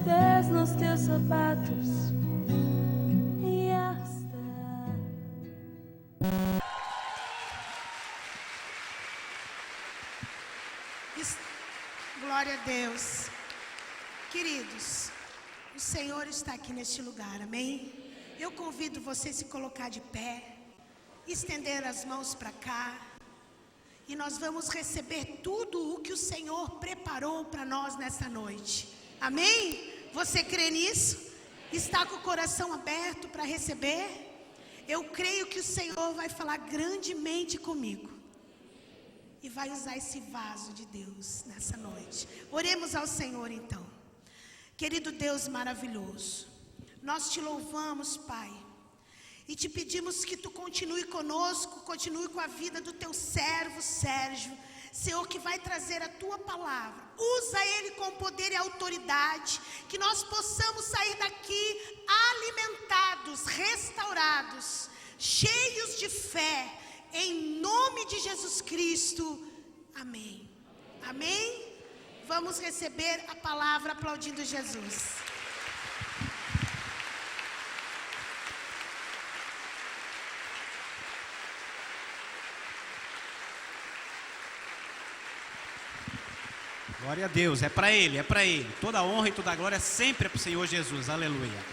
pés nos teus sapatos. Glória a Deus. Queridos, o Senhor está aqui neste lugar, amém? Eu convido você a se colocar de pé, estender as mãos para cá, e nós vamos receber tudo o que o Senhor preparou para nós nessa noite, amém? Você crê nisso? Está com o coração aberto para receber? Eu creio que o Senhor vai falar grandemente comigo e vai usar esse vaso de Deus nessa noite. Oremos ao Senhor então. Querido Deus maravilhoso, nós te louvamos, Pai, e te pedimos que tu continue conosco, continue com a vida do teu servo Sérgio, Senhor, que vai trazer a tua palavra. Usa ele com poder e autoridade, que nós possamos sair daqui alimentados, restaurados, cheios de fé, em nome de Jesus Cristo, amém. Amém? Vamos receber a palavra aplaudindo Jesus. Glória a Deus, é para Ele, é para Ele. Toda a honra e toda a glória sempre é para o Senhor Jesus, aleluia.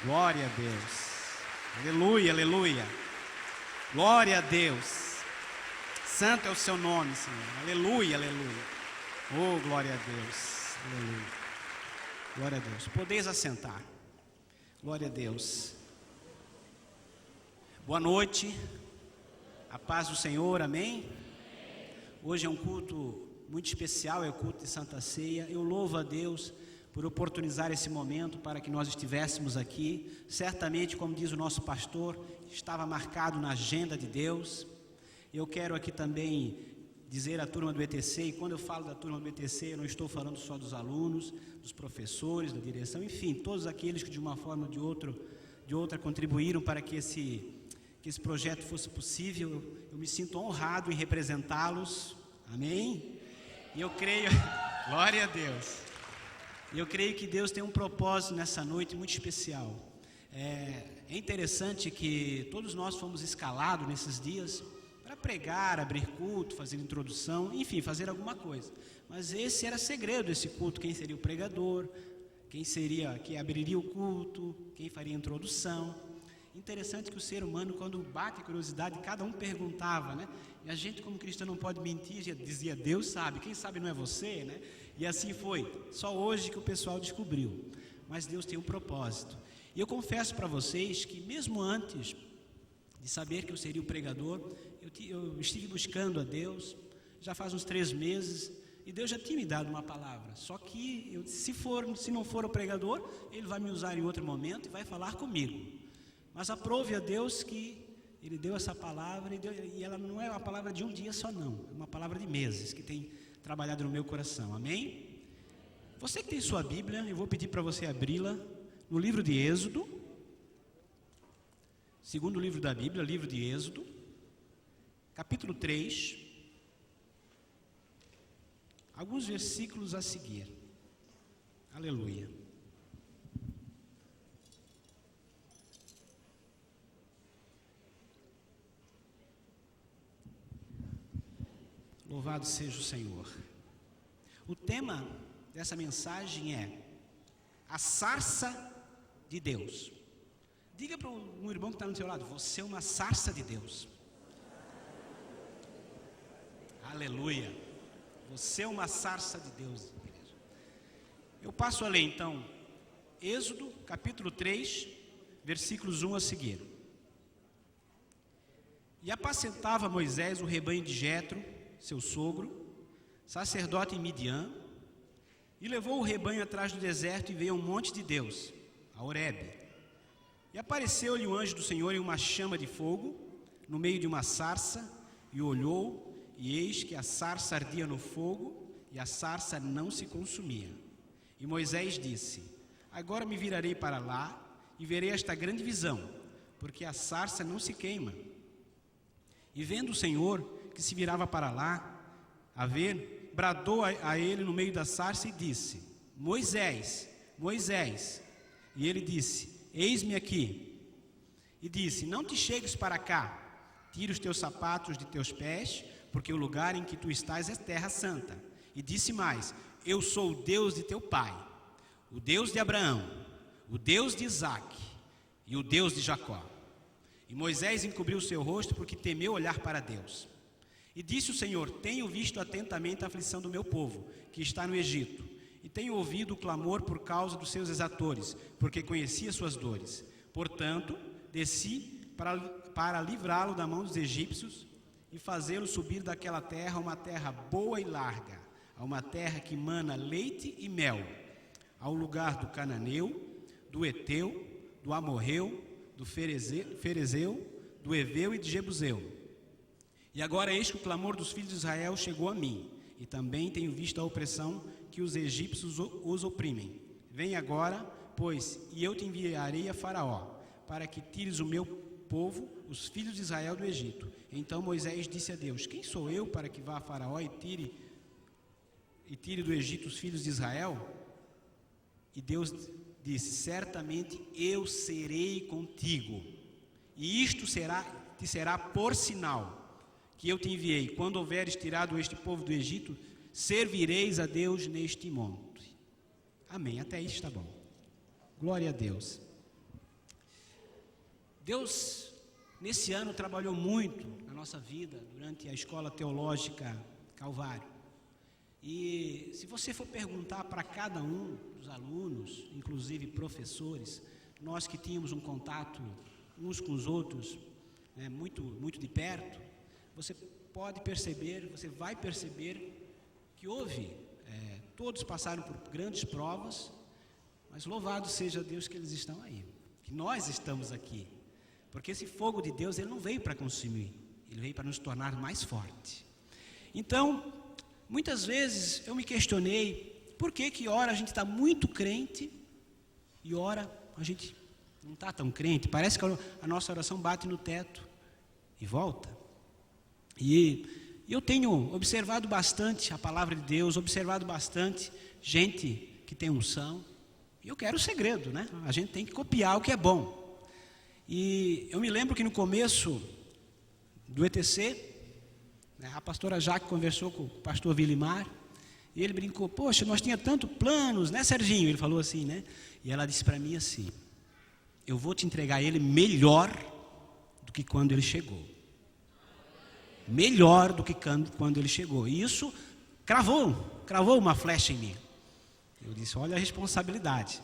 Glória a Deus, aleluia, aleluia. Glória a Deus. Santo é o seu nome, Senhor. Aleluia, aleluia. Oh, glória a Deus. Aleluia. Glória a Deus. Podeis assentar. Glória a Deus. Boa noite. A paz do Senhor, amém? Hoje é um culto muito especial, é o culto de Santa Ceia. Eu louvo a Deus por oportunizar esse momento para que nós estivéssemos aqui. Certamente, como diz o nosso pastor, estava marcado na agenda de Deus. Eu quero aqui também dizer à turma do ETC, e quando eu falo da turma do ETC, eu não estou falando só dos alunos, dos professores, da direção, enfim, todos aqueles que de uma forma ou de outra contribuíram para que esse projeto fosse possível. Eu me sinto honrado em representá-los, amém? E eu creio, glória a Deus, eu creio que Deus tem um propósito nessa noite muito especial. É interessante que todos nós fomos escalados nesses dias para pregar, abrir culto, fazer introdução, enfim, fazer alguma coisa. Mas esse era segredo desse culto: quem seria o pregador, quem abriria o culto, quem faria a introdução. Interessante que o ser humano, quando bate a curiosidade, cada um perguntava, né? E a gente, como cristão, não pode mentir, dizia: Deus sabe, quem sabe não é você, né? E assim foi.Ó hoje que o pessoal descobriu. Mas Deus tem um propósito. E eu confesso para vocês que mesmo antes de saber que eu seria o pregador, eu estive buscando a Deus, já faz uns 3 meses, e Deus já tinha me dado uma palavra. Só que, se não for o pregador, Ele vai me usar em outro momento e vai falar comigo. Mas aprove a Deus que Ele deu essa palavra, e ela não é uma palavra de um dia só não, é uma palavra de meses, que tem trabalhado no meu coração, amém? Você que tem sua Bíblia, eu vou pedir para você abri-la no livro de Êxodo, segundo livro da Bíblia, livro de Êxodo, capítulo 3, alguns versículos a seguir, aleluia. Louvado seja o Senhor. O tema dessa mensagem é a sarça de Deus. Diga para um irmão que está no seu lado: você é uma sarça de Deus. Aleluia. Você é uma sarça de Deus, igreja. Eu passo a ler então Êxodo capítulo 3, versículos 1 a seguir. E apacentava Moisés o rebanho de Jetro, seu sogro, sacerdote em Midian, e levou o rebanho atrás do deserto e veio ao monte de Deus, a Horebe. E apareceu-lhe o anjo do Senhor em uma chama de fogo, no meio de uma sarça, e olhou, e eis que a sarça ardia no fogo, e a sarça não se consumia. E Moisés disse: agora me virarei para lá, e verei esta grande visão, porque a sarça não se queima. E vendo o Senhor que se virava para lá, a ver, bradou a ele no meio da sarça e disse: Moisés, Moisés. E ele disse: eis-me aqui. E disse: não te chegues para cá, tira os teus sapatos de teus pés, porque o lugar em que tu estás é terra santa. E disse mais: eu sou o Deus de teu pai, o Deus de Abraão, o Deus de Isaque e o Deus de Jacó. E Moisés encobriu o seu rosto, porque temeu olhar para Deus. E disse o Senhor: tenho visto atentamente a aflição do meu povo, que está no Egito, e tenho ouvido o clamor por causa dos seus exatores, porque conhecia suas dores. Portanto, desci para livrá-lo da mão dos egípcios e fazê-lo subir daquela terra a uma terra boa e larga, a uma terra que mana leite e mel, ao lugar do cananeu, do Eteu, do Amorreu, do Ferezeu, do Eveu e de Jebuseu. E agora eis que o clamor dos filhos de Israel chegou a mim, e também tenho visto a opressão que os egípcios os oprimem. Vem agora, pois, e eu te enviarei a Faraó, para que tires o meu povo, os filhos de Israel, do Egito. Então Moisés disse a Deus: quem sou eu para que vá a Faraó e tire do Egito os filhos de Israel? E Deus disse: certamente eu serei contigo, e isto te será por sinal que eu te enviei. Quando houveres tirado este povo do Egito, servireis a Deus neste monte. Amém, até aí está bom. Glória a Deus. Deus, nesse ano, trabalhou muito na nossa vida, durante a Escola Teológica Calvário. E se você for perguntar para cada um dos alunos, inclusive professores, nós que tínhamos um contato uns com os outros, muito de perto, você vai perceber que todos passaram por grandes provas, mas louvado seja Deus que eles estão aí, que nós estamos aqui, porque esse fogo de Deus, ele não veio para consumir, ele veio para nos tornar mais fortes. Então, muitas vezes eu me questionei, por que ora a gente está muito crente e ora a gente não está tão crente? Parece que a nossa oração bate no teto e volta. E eu tenho observado bastante a palavra de Deus, observado bastante gente que tem unção, e eu quero o segredo, né? A gente tem que copiar o que é bom. E eu me lembro que no começo do ETC, a pastora Jaque conversou com o pastor Vilimar, e ele brincou: poxa, nós tínhamos tantos planos, né, Serginho? Ele falou assim, né? E ela disse para mim assim: eu vou te entregar ele melhor do que quando ele chegou. Melhor do que quando ele chegou. E isso cravou uma flecha em mim. Eu disse: olha a responsabilidade.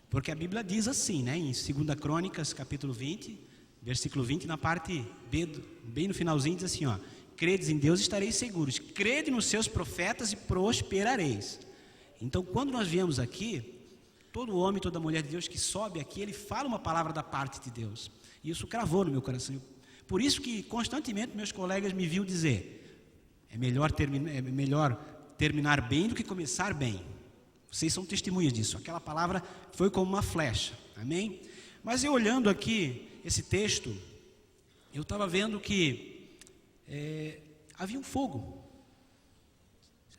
Porque a Bíblia diz assim, né, em 2 Crônicas, capítulo 20, versículo 20, na parte B, bem no finalzinho, diz assim, ó: credes em Deus, estareis seguros. Crede nos seus profetas e prosperareis. Então, quando nós viemos aqui, todo homem, toda mulher de Deus que sobe aqui, ele fala uma palavra da parte de Deus. E isso cravou no meu coração. Por isso que constantemente meus colegas me viam dizer: é melhor terminar bem do que começar bem. Vocês são testemunhas disso. Aquela palavra foi como uma flecha. Amém? Mas eu olhando aqui esse texto, eu estava vendo que havia um fogo.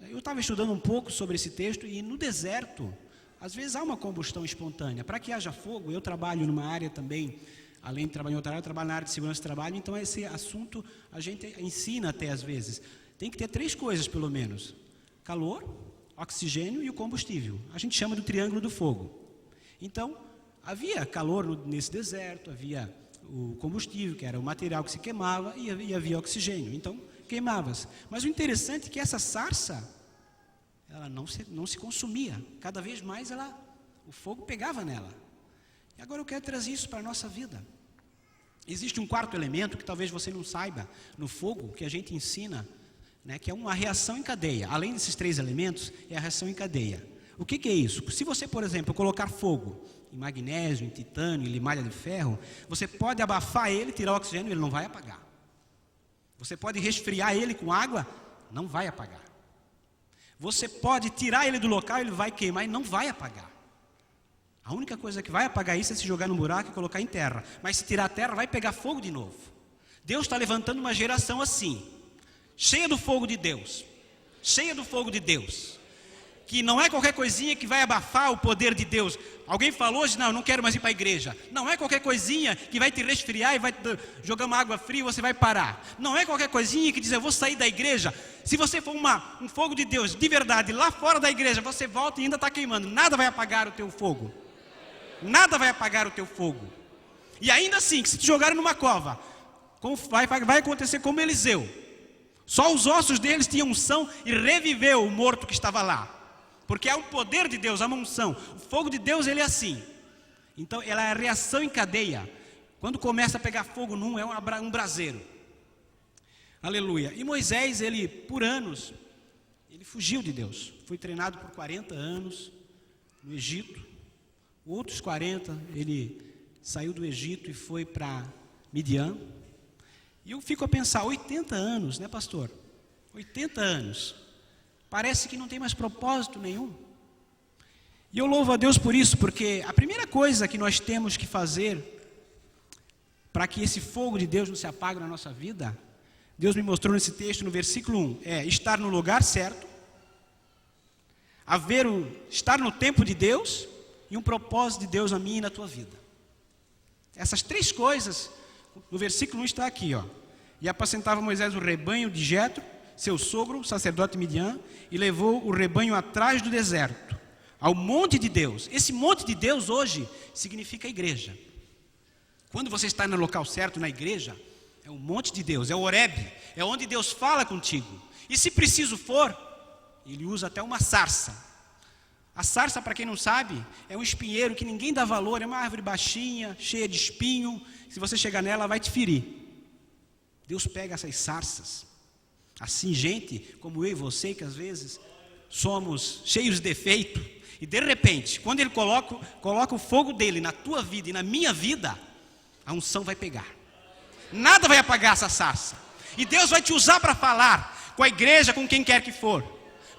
Eu estava estudando um pouco sobre esse texto, e no deserto, às vezes há uma combustão espontânea. Para que haja fogo, eu trabalho numa área também, além de trabalhar em outra área, eu trabalho na área de segurança de trabalho, então esse assunto a gente ensina até às vezes. Tem que ter 3 coisas pelo menos: calor, oxigênio e o combustível. A gente chama do triângulo do fogo. Então, havia calor nesse deserto, havia o combustível, que era o material que se queimava, e havia oxigênio. Então, queimava-se. Mas o interessante é que essa sarça, ela não se consumia. Cada vez mais o fogo pegava nela. E agora eu quero trazer isso para a nossa vida. Existe um 4º elemento que talvez você não saiba no fogo, que a gente ensina, né, que é uma reação em cadeia. Além desses 3 elementos, é a reação em cadeia. O que é isso? Se você, por exemplo, colocar fogo em magnésio, em titânio, em limalha de ferro, você pode abafar ele, tirar o oxigênio, ele não vai apagar. Você pode resfriar ele com água, não vai apagar. Você pode tirar ele do local, ele vai queimar e não vai apagar. A única coisa que vai apagar isso é se jogar no buraco e colocar em terra. Mas se tirar a terra, vai pegar fogo de novo. Deus está levantando uma geração assim, cheia do fogo de Deus. Cheia do fogo de Deus. que não é qualquer coisinha que vai abafar o poder de Deus. Alguém falou hoje, não, eu não quero mais ir para a igreja. Não é qualquer coisinha que vai te resfriar e vai jogar uma água fria e você vai parar. Não é qualquer coisinha que diz, eu vou sair da igreja. Se você for um fogo de Deus, de verdade, lá fora da igreja, você volta e ainda está queimando. Nada vai apagar o teu fogo. Nada vai apagar o teu fogo. E ainda assim, que se te jogarem numa cova, vai acontecer como Eliseu. Só os ossos deles tinham unção e reviveu o morto que estava lá. Porque há um poder de Deus, há uma unção. O fogo de Deus, ele é assim. Então, ela é a reação em cadeia. Quando começa a pegar fogo num, é um braseiro. Aleluia. E Moisés, ele, por anos, ele fugiu de Deus. Foi treinado por 40 anos no Egito. Outros 40, ele saiu do Egito e foi para Midian. E eu fico a pensar, 80 anos, né, pastor? 80 anos. Parece que não tem mais propósito nenhum. E eu louvo a Deus por isso, porque a primeira coisa que nós temos que fazer para que esse fogo de Deus não se apague na nossa vida, Deus me mostrou nesse texto, no versículo 1, é estar no lugar certo, estar no tempo de Deus e um propósito de Deus na minha e na tua vida. Essas três coisas, no versículo 1 está aqui, ó. E apacentava Moisés o rebanho de Jetro, seu sogro, sacerdote Midian, e levou o rebanho atrás do deserto, ao monte de Deus. Esse monte de Deus hoje significa igreja. Quando você está no local certo, na igreja, é o monte de Deus, é o Horeb, é onde Deus fala contigo. E se preciso for, ele usa até uma sarça. A sarça, para quem não sabe, é um espinheiro que ninguém dá valor, é uma árvore baixinha, cheia de espinho. Se você chegar nela, ela vai te ferir. Deus pega essas sarças. Assim, gente como eu e você, que às vezes somos cheios de defeito, e de repente, quando Ele coloca o fogo dele na tua vida e na minha vida, a unção vai pegar. Nada vai apagar essa sarça. E Deus vai te usar para falar com a igreja, com quem quer que for.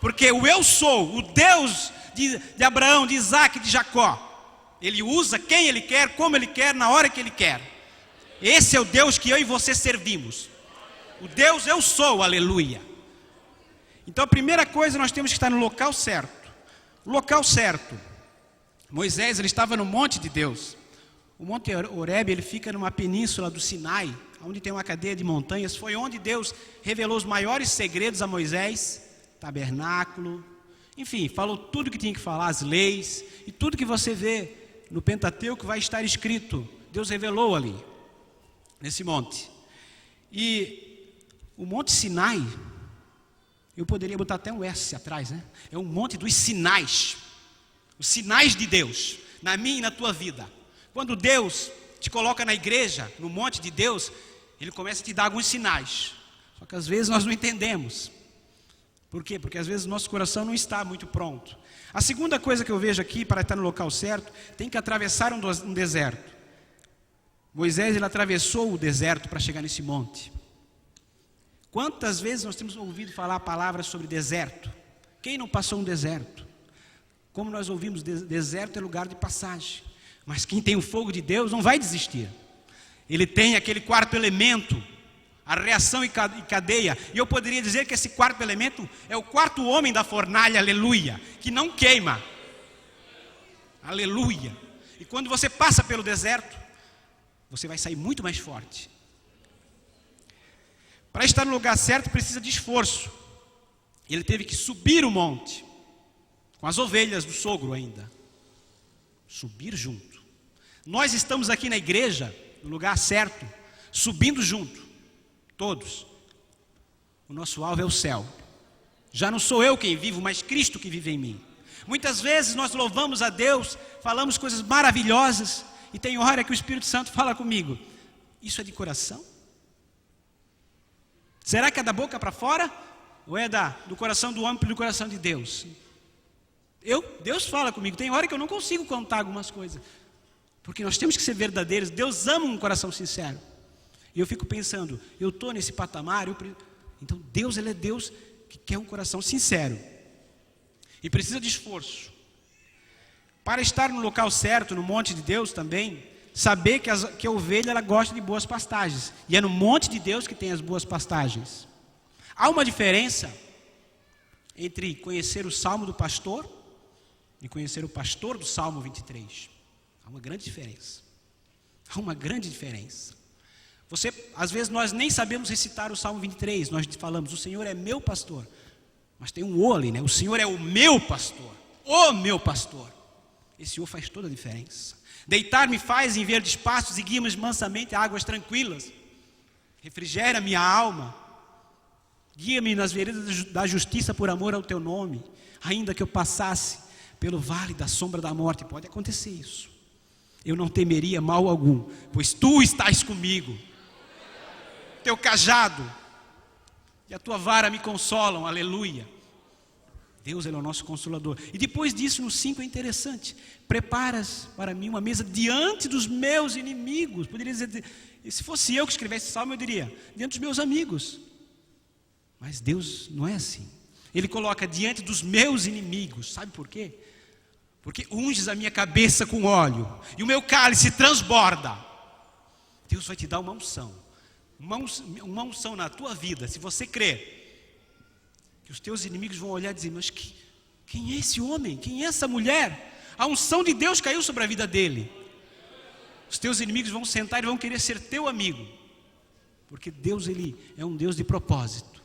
Porque o eu sou, o Deus de Abraão, de Isaac, de Jacó, Ele usa quem Ele quer, como Ele quer, na hora que Ele quer. Esse é o Deus que eu e você servimos. O Deus eu sou, aleluia. Então a primeira coisa, nós temos que estar no local certo. O local certo. Moisés, ele estava no monte de Deus. O monte Horeb, ele fica numa península do Sinai, onde tem uma cadeia de montanhas. Foi onde Deus revelou os maiores segredos a Moisés. Tabernáculo, enfim, falou tudo que tinha que falar, as leis. E tudo que você vê no Pentateuco vai estar escrito. Deus revelou ali, nesse monte. E o Monte Sinai, eu poderia botar até um S atrás, né? É um monte dos sinais. Os sinais de Deus, na minha e na tua vida. Quando Deus te coloca na igreja, no monte de Deus, Ele começa a te dar alguns sinais. Só que às vezes nós não entendemos. Por quê? Porque às vezes o nosso coração não está muito pronto. A segunda coisa que eu vejo aqui, para estar no local certo, tem que atravessar um deserto. Moisés, ele atravessou o deserto para chegar nesse monte. Quantas vezes nós temos ouvido falar palavras sobre deserto? Quem não passou um deserto? Como nós ouvimos, deserto é lugar de passagem. Mas quem tem o fogo de Deus não vai desistir. Ele tem aquele quarto elemento, a reação e cadeia. E eu poderia dizer que esse quarto elemento é o quarto homem da fornalha, aleluia, que não queima. Aleluia. E quando você passa pelo deserto, você vai sair muito mais forte. Para estar no lugar certo precisa de esforço. Ele teve que subir o monte, com as ovelhas do sogro ainda. Subir junto. Nós estamos aqui na igreja, no lugar certo, subindo junto, todos. O nosso alvo é o céu. Já não sou eu quem vivo, mas Cristo que vive em mim. Muitas vezes nós louvamos a Deus, falamos coisas maravilhosas, e tem hora que o Espírito Santo fala comigo, isso é de coração? Será que é da boca para fora? Ou é do coração do homem para o coração de Deus? Deus fala comigo, tem hora que eu não consigo contar algumas coisas. Porque nós temos que ser verdadeiros, Deus ama um coração sincero. E eu fico pensando, eu estou nesse patamar, então Deus, Ele é Deus que quer um coração sincero. E precisa de esforço. Para estar no local certo, no monte de Deus também, saber que a ovelha ela gosta de boas pastagens. E é no monte de Deus que tem as boas pastagens. Há uma diferença entre conhecer o Salmo do pastor e conhecer o pastor do Salmo 23. Há uma grande diferença. Há uma grande diferença. Às vezes nós nem sabemos recitar o Salmo 23, nós falamos, o Senhor é meu pastor. Mas tem um o ali, né? O Senhor é o meu pastor. O meu pastor. Esse o faz toda a diferença. Deitar-me faz em verdes pastos e guia-me mansamente a águas tranquilas. Refrigera minha alma. Guia-me nas veredas da justiça por amor ao teu nome. Ainda que eu passasse pelo vale da sombra da morte, pode acontecer isso. Eu não temeria mal algum, pois tu estás comigo. Teu cajado e a tua vara me consolam, aleluia. Deus, Ele é o nosso Consolador. E depois disso, no 5 é interessante. Preparas para mim uma mesa diante dos meus inimigos. Poderia dizer, se fosse eu que escrevesse esse salmo, eu diria, diante dos meus amigos. Mas Deus não é assim. Ele coloca diante dos meus inimigos. Sabe por quê? Porque unges a minha cabeça com óleo e o meu cálice transborda. Deus vai te dar uma unção. Uma unção na tua vida, se você crer. Que os teus inimigos vão olhar e dizer, mas quem é esse homem? Quem é essa mulher? A unção de Deus caiu sobre a vida dele. Os teus inimigos vão sentar e vão querer ser teu amigo. Porque Deus, Ele é um Deus de propósito.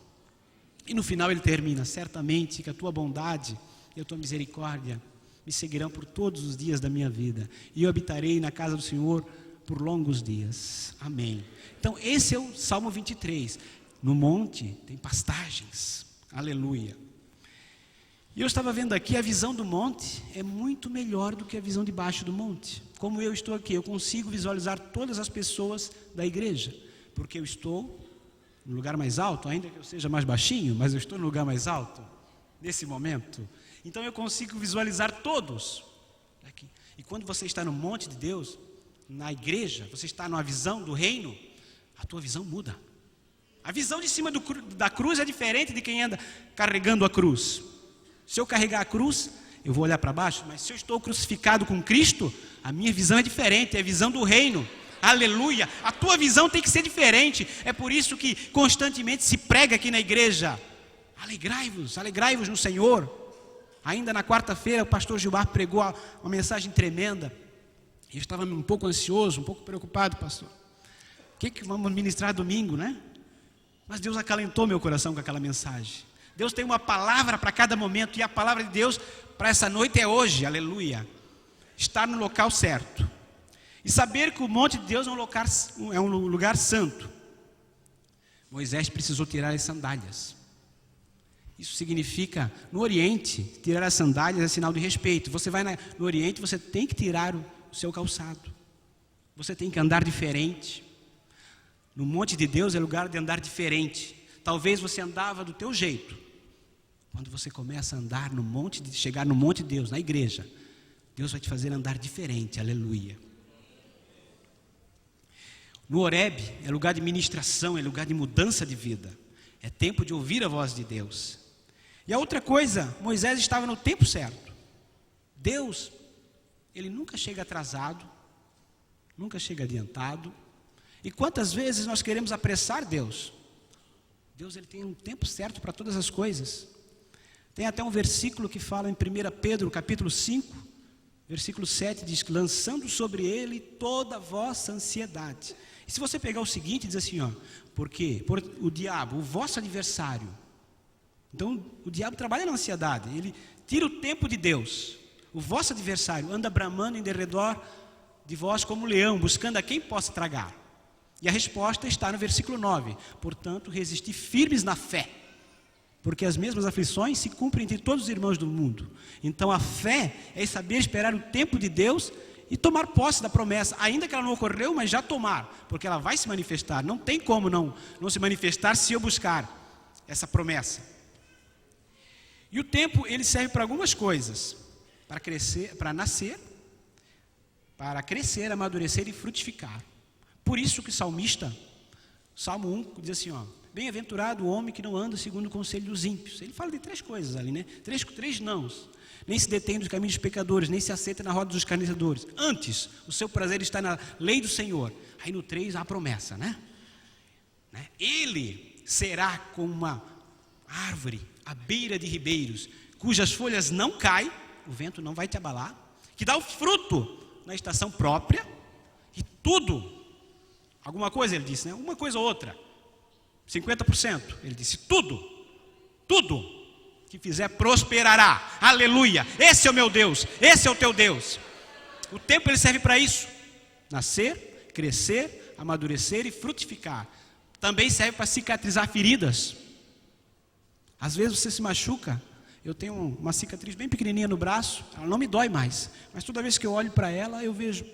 E no final Ele termina, certamente que a tua bondade e a tua misericórdia me seguirão por todos os dias da minha vida. E eu habitarei na casa do Senhor por longos dias. Amém. Então esse é o Salmo 23. No monte tem pastagens. Aleluia. E eu estava vendo aqui, a visão do monte é muito melhor do que a visão de baixo do monte. Como eu estou aqui, eu consigo visualizar todas as pessoas da igreja, porque eu estou no lugar mais alto, ainda que eu seja mais baixinho, mas eu estou no lugar mais alto, nesse momento. Então eu consigo visualizar todos aqui. E quando você está no monte de Deus, na igreja, você está numa visão do reino, a tua visão muda. A visão de cima da cruz é diferente de quem anda carregando a cruz. Se eu carregar a cruz, eu vou olhar para baixo, mas se eu estou crucificado com Cristo, a minha visão é diferente, é a visão do reino. Aleluia! A tua visão tem que ser diferente. É por isso que constantemente se prega aqui na igreja. Alegrai-vos no Senhor. Ainda na quarta-feira o pastor Gilmar pregou uma mensagem tremenda. Eu estava um pouco ansioso, um pouco preocupado, pastor. O que vamos ministrar domingo, né? Mas Deus acalentou meu coração com aquela mensagem. Deus tem uma palavra para cada momento. E a palavra de Deus para essa noite é hoje, aleluia. Estar no local certo. E saber que o monte de Deus é um lugar santo. Moisés precisou tirar as sandálias. Isso significa, no Oriente, tirar as sandálias é sinal de respeito. Você vai no Oriente, você tem que tirar o seu calçado. Você tem que andar diferente. No monte de Deus é lugar de andar diferente. Talvez você andava do teu jeito. Quando você começa a andar chegar no monte de Deus, na igreja, Deus vai te fazer andar diferente, aleluia. No Horebe é lugar de ministração, é lugar de mudança de vida. É tempo de ouvir a voz de Deus. E a outra coisa, Moisés estava no tempo certo. Deus, Ele nunca chega atrasado, nunca chega adiantado. E quantas vezes nós queremos apressar Deus? Deus, Ele tem um tempo certo para todas as coisas. Tem até um versículo que fala em 1 Pedro, capítulo 5, versículo 7, diz que lançando sobre Ele toda a vossa ansiedade. E se você pegar o seguinte, diz assim, porque o diabo, o vosso adversário, então o diabo trabalha na ansiedade, ele tira o tempo de Deus. O vosso adversário anda bramando em derredor de vós como leão, buscando a quem possa tragar. E a resposta está no versículo 9. Portanto, resisti firmes na fé, porque as mesmas aflições se cumprem entre todos os irmãos do mundo. Então a fé é saber esperar o tempo de Deus e tomar posse da promessa, ainda que ela não ocorreu, mas já tomar, porque ela vai se manifestar. Não tem como não se manifestar se eu buscar essa promessa. E o tempo, ele serve para algumas coisas: para crescer, para nascer, para crescer, amadurecer e frutificar. Por isso que o salmista, Salmo 1, diz assim, bem-aventurado o homem que não anda segundo o conselho dos ímpios. Ele fala de 3 coisas ali, né? Três nãos. Nem se detém dos caminhos dos pecadores, nem se aceita na roda dos escarnecedores. Antes, o seu prazer está na lei do Senhor. Aí no 3 há a promessa, né? Ele será como uma árvore à beira de ribeiros, cujas folhas não caem, o vento não vai te abalar, que dá o fruto na estação própria, e tudo, alguma coisa ele disse, né? Uma coisa ou outra, 50%, ele disse, tudo que fizer prosperará, aleluia, esse é o meu Deus, esse é o teu Deus. O tempo ele serve para isso, nascer, crescer, amadurecer e frutificar. Também serve para cicatrizar feridas. Às vezes você se machuca. Eu tenho uma cicatriz bem pequenininha no braço, ela não me dói mais, mas toda vez que eu olho para ela, eu vejo,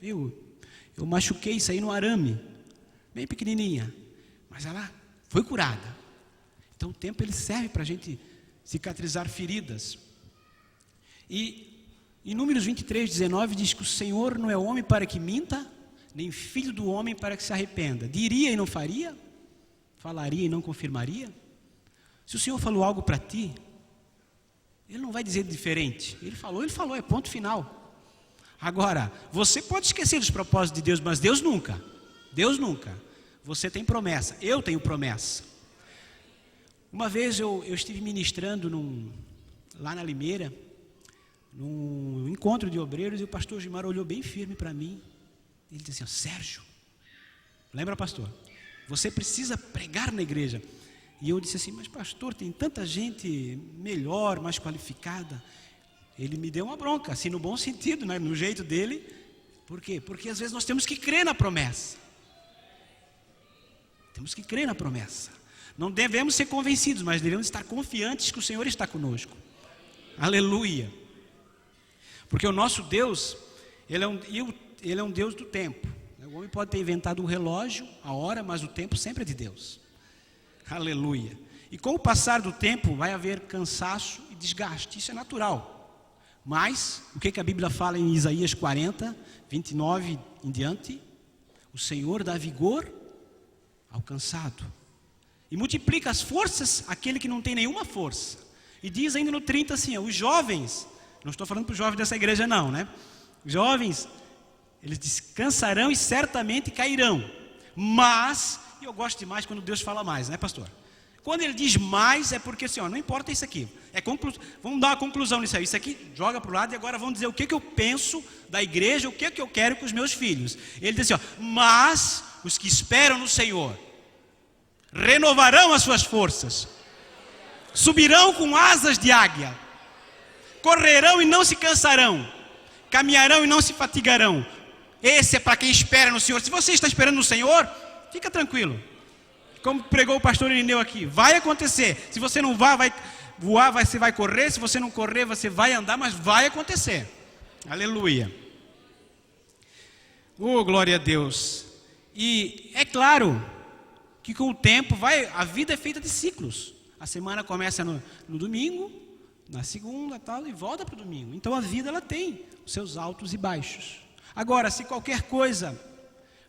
eu machuquei, saí no arame, bem pequenininha, mas ela foi curada. Então o tempo ele serve para a gente cicatrizar feridas. E em Números 23:19 diz que o Senhor não é homem para que minta, nem filho do homem para que se arrependa. Diria e não faria? Falaria e não confirmaria? Se o Senhor falou algo para ti, Ele não vai dizer diferente. Ele falou, é ponto final. Agora, você pode esquecer dos propósitos de Deus, mas Deus nunca. Você tem promessa, eu tenho promessa. Uma vez eu estive ministrando lá na Limeira, num encontro de obreiros, e o pastor Gilmar olhou bem firme para mim. Ele disse assim, Sérgio, lembra, pastor? Você precisa pregar na igreja. E eu disse assim, mas pastor, tem tanta gente melhor, mais qualificada. Ele me deu uma bronca, assim no bom sentido, né? No jeito dele. Por quê? Porque às vezes nós temos que crer na promessa. Temos que crer na promessa. Não devemos ser convencidos, mas devemos estar confiantes que o Senhor está conosco. Aleluia. Porque o nosso Deus, Ele é um Deus do tempo. O homem pode ter inventado um relógio, a hora, mas o tempo sempre é de Deus. Aleluia. E com o passar do tempo vai haver cansaço e desgaste, isso é natural. Mas, o que a Bíblia fala em Isaías 40, 29 em diante? O Senhor dá vigor ao cansado e multiplica as forças àquele que não tem nenhuma força. E diz ainda no 30 assim, os jovens, não estou falando para os jovens dessa igreja não, né? Os jovens, eles descansarão e certamente cairão, mas... eu gosto demais quando Deus fala mais, né, pastor? Quando ele diz mais, é porque assim, não importa isso aqui. Vamos dar uma conclusão nisso aí. Isso aqui joga para o lado e agora vamos dizer o que eu penso da igreja, o que eu quero com os meus filhos. Ele diz assim, mas os que esperam no Senhor renovarão as suas forças, subirão com asas de águia, correrão e não se cansarão, caminharão e não se fatigarão. Esse é para quem espera no Senhor. Se você está esperando no Senhor, fica tranquilo, como pregou o pastor Irineu aqui, vai acontecer. Se você não vai voar, você vai correr. Se você não correr, você vai andar, mas vai acontecer. Aleluia. Oh, glória a Deus. E é claro que com o tempo a vida é feita de ciclos. A semana começa no domingo, na segunda tal, e volta para o domingo. Então a vida ela tem os seus altos e baixos. Agora, se qualquer coisa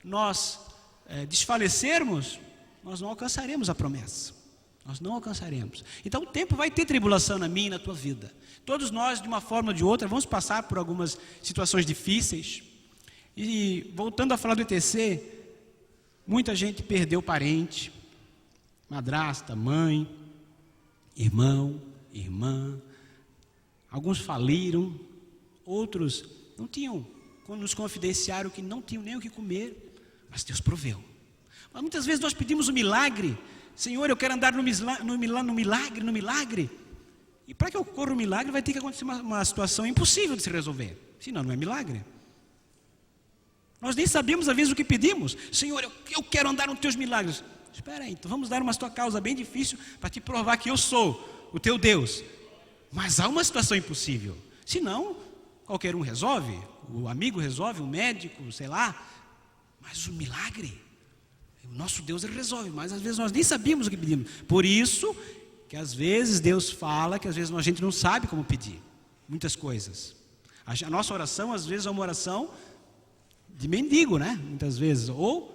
nós desfalecermos, nós não alcançaremos a promessa. Nós não alcançaremos. Então o tempo vai ter tribulação na minha e na tua vida. Todos nós, de uma forma ou de outra, vamos passar por algumas situações difíceis. E voltando a falar do ETC, muita gente perdeu parente, madrasta, mãe, irmão, irmã. Alguns faliram, outros não tinham, quando nos confidenciaram que não tinham nem o que comer, mas Deus proveu. Mas muitas vezes nós pedimos um milagre. Senhor, eu quero andar no milagre. E para que ocorra um milagre, vai ter que acontecer uma situação impossível de se resolver. Senão não é milagre. Nós nem sabemos às vezes o que pedimos. Senhor, eu quero andar nos teus milagres. Espera aí, então vamos dar uma tua causa bem difícil para te provar que eu sou o teu Deus. Mas há uma situação impossível. Senão, qualquer um resolve. O amigo resolve, o médico, sei lá. Mas o milagre, o nosso Deus ele resolve, mas às vezes nós nem sabíamos o que pedimos. Por isso que às vezes Deus fala, que às vezes a gente não sabe como pedir muitas coisas. A nossa oração às vezes é uma oração de mendigo, né? Muitas vezes. Ou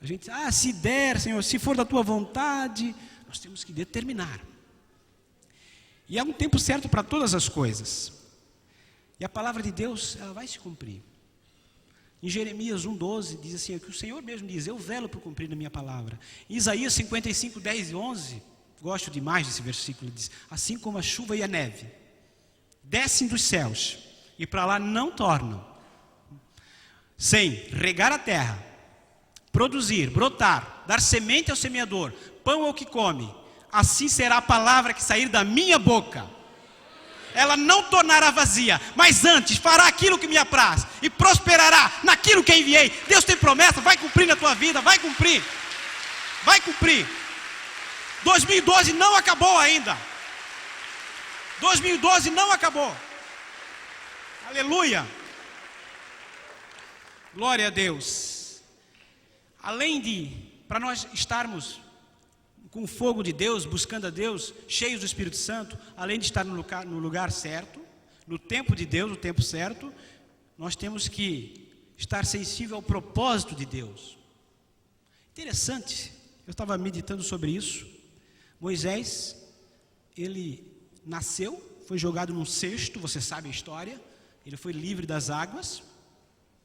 a gente, se der, Senhor, se for da tua vontade, nós temos que determinar. E há um tempo certo para todas as coisas. E a palavra de Deus, ela vai se cumprir. Em Jeremias 1,12 diz assim, que o Senhor mesmo diz, eu velo por cumprir a minha palavra. Em Isaías 55, 10 e 11, Gosto demais desse versículo. Ele diz: assim como a chuva e a neve descem dos céus e para lá não tornam, sem regar a terra, produzir, brotar, dar semente ao semeador, pão ao que come, assim será a palavra que sair da minha boca. Ela não tornará vazia, mas antes fará aquilo que me apraz e prosperará naquilo que enviei. Deus tem promessa, vai cumprir na tua vida, vai cumprir. Vai cumprir. 2012 não acabou ainda. 2012 não acabou. Aleluia. Glória a Deus. Além de, para nós estarmos com o fogo de Deus, buscando a Deus, cheios do Espírito Santo, além de estar no lugar certo, no tempo de Deus, no tempo certo, nós temos que estar sensível ao propósito de Deus. Interessante, eu estava meditando sobre isso. Moisés, ele nasceu, foi jogado num cesto, você sabe a história, ele foi livre das águas,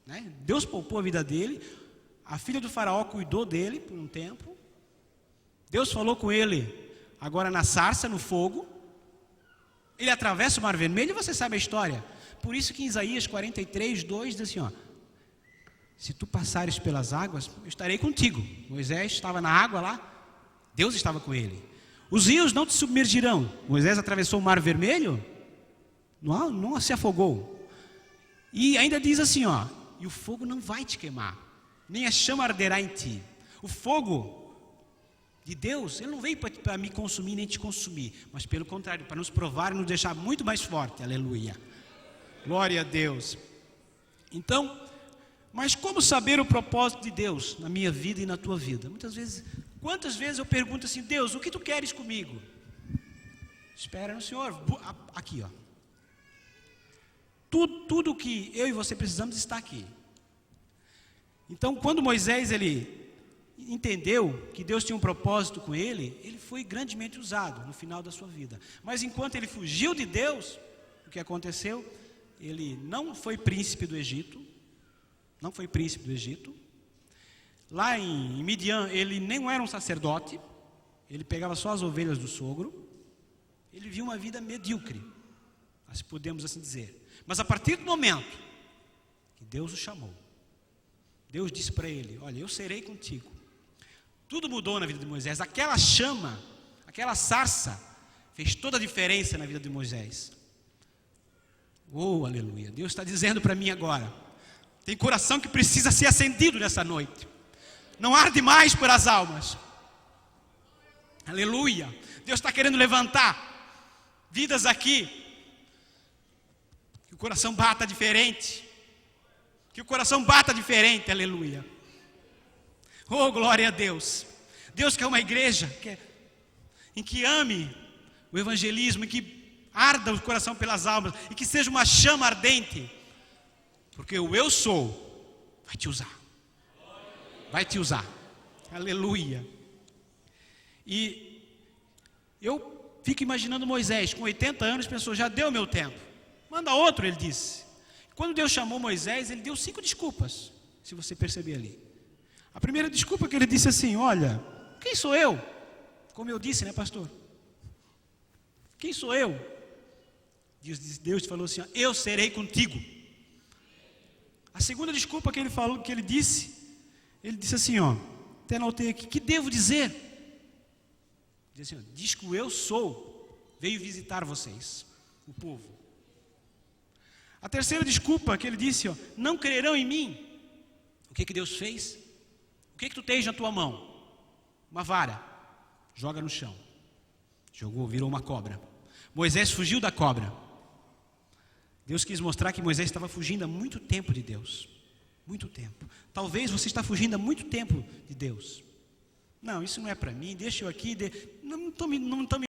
né? Deus poupou a vida dele, a filha do faraó cuidou dele por um tempo. Deus falou com ele, agora na sarça, no fogo. Ele atravessa o Mar Vermelho e você sabe a história. Por isso que em Isaías 43, 2 diz assim, ó: se tu passares pelas águas, eu estarei contigo. Moisés estava na água lá, Deus estava com ele. Os rios não te submergirão. Moisés atravessou o Mar Vermelho, não se afogou. E ainda diz assim, ó: e o fogo não vai te queimar, nem a chama arderá em ti. O fogo de Deus, ele não veio para me consumir nem te consumir, mas pelo contrário, para nos provar e nos deixar muito mais forte. Aleluia. Glória a Deus. Então, mas como saber o propósito de Deus na minha vida e na tua vida? Quantas vezes eu pergunto assim: Deus, o que tu queres comigo? Espera no Senhor. Aqui, ó. Tudo que eu e você precisamos está aqui. Então, quando Moisés, ele entendeu que Deus tinha um propósito com ele, ele foi grandemente usado no final da sua vida. Mas enquanto ele fugiu de Deus, o que aconteceu? Ele não foi príncipe do Egito. Não foi príncipe do Egito. Lá em Midian, ele nem era um sacerdote. Ele pegava só as ovelhas do sogro. Ele vivia uma vida medíocre, se podemos assim dizer. Mas a partir do momento que Deus o chamou, Deus disse para ele: olha, eu serei contigo. Tudo mudou na vida de Moisés. Aquela chama, aquela sarça, fez toda a diferença na vida de Moisés. Oh, aleluia. Deus está dizendo para mim agora: tem coração que precisa ser acendido nessa noite. Não arde mais por as almas. Aleluia. Deus está querendo levantar vidas aqui. Que o coração bata diferente. Que o coração bata diferente. Aleluia. Oh, glória a Deus. Deus quer uma igreja em que ame o evangelismo, em que arda o coração pelas almas, e que seja uma chama ardente. Porque o eu sou vai te usar. Vai te usar. Aleluia. E eu fico imaginando Moisés, com 80 anos, pensou: já deu meu tempo. Manda outro, ele disse. Quando Deus chamou Moisés, ele deu 5 desculpas, se você perceber ali. A primeira desculpa que ele disse assim: olha, quem sou eu? Como eu disse, né, pastor? Quem sou eu? Deus falou assim: ó, eu serei contigo. A segunda desculpa que ele falou, que ele disse assim, ó, até anotei aqui: que devo dizer? Diz assim, ó, diz que o eu sou veio visitar vocês, o povo. A terceira desculpa que ele disse, ó, não crerão em mim. O que Deus fez? O que tu tens na tua mão? Uma vara. Joga no chão. Jogou, virou uma cobra. Moisés fugiu da cobra. Deus quis mostrar que Moisés estava fugindo há muito tempo de Deus. Muito tempo. Talvez você está fugindo há muito tempo de Deus. Não, isso não é para mim, deixa eu aqui. Não estou me